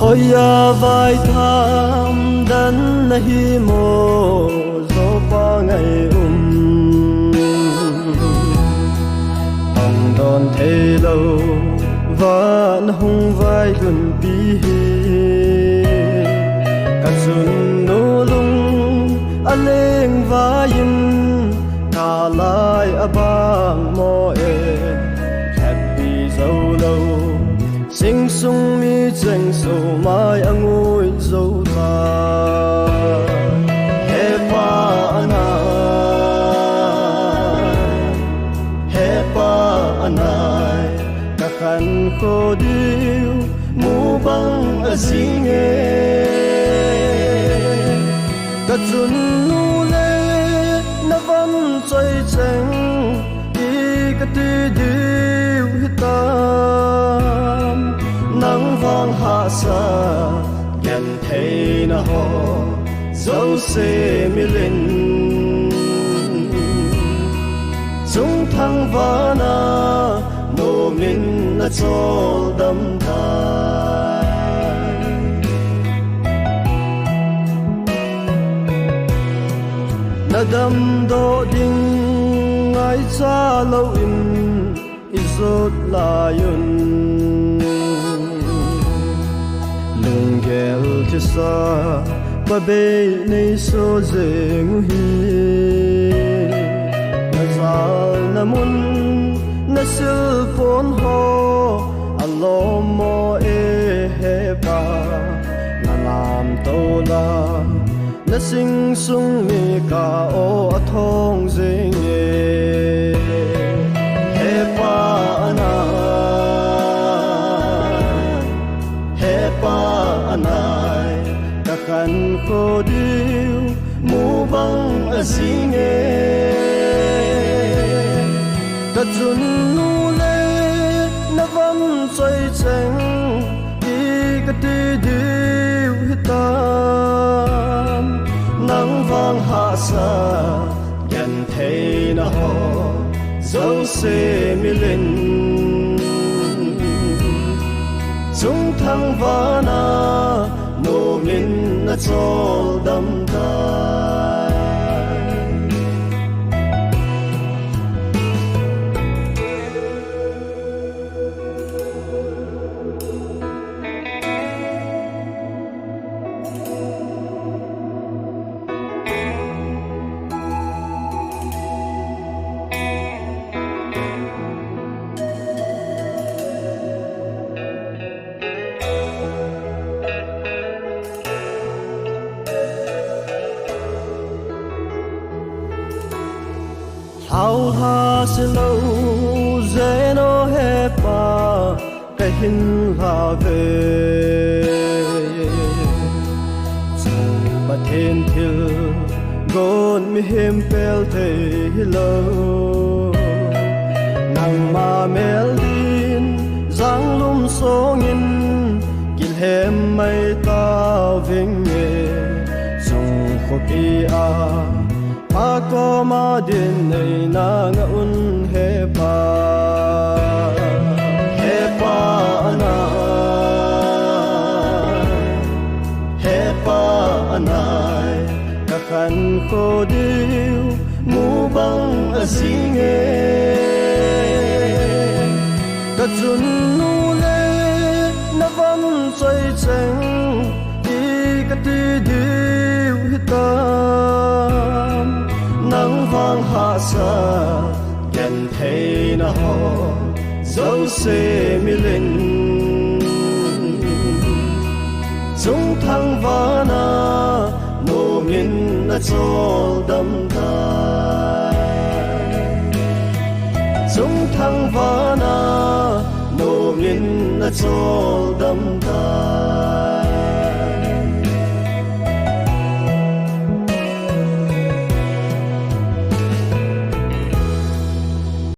hoya vai tham dan nahi mo zo pa ngai ang don thei lo van hung vai dun pi hi ka sun no lung aleng vain ka lai abang mo e happy zo lo sing sung mi cheng so mai angoi zo ta he pa anai ka khan ko diu mu bang azing e ka chun nu le na van choi cheng ki ka ti diu hita nắng vang hạ sa gen thei na ho dấu se mi linh chung thăng vana mô min na chol đam tai na đam do ding ai cha lo in izot la yun gel te sa pa be nei so zeng hi na zal na mun na sil phone ho alo mo e he ba na lam to la na sing sung mi ka o athong zeng e he pa ana anai ka khan ko diu mu bang azing e ka chun nu le na van choi cheng ki ka ti diu hitam nang vang ha sa yan thei na ho zo se mi lin chung thăng vana mô min na chol đam tai how ha se lo zeno he pa ka hin ha ve chung pa then thil gon mi hem pel the lo nang ma mel din zang lum song in kil hem mai ta ving e chung kho pi a ako ma din nei na nga un he pa anai ka khan ko diu mu bang azing e ka chun nu le na van choi cheng ki ka ti diu hitam nắng vang hạ sa gen thei na ho dấu se mi linh chung thăng vana mô min na chol đam tai chung thăng vana mô min na chol đam tai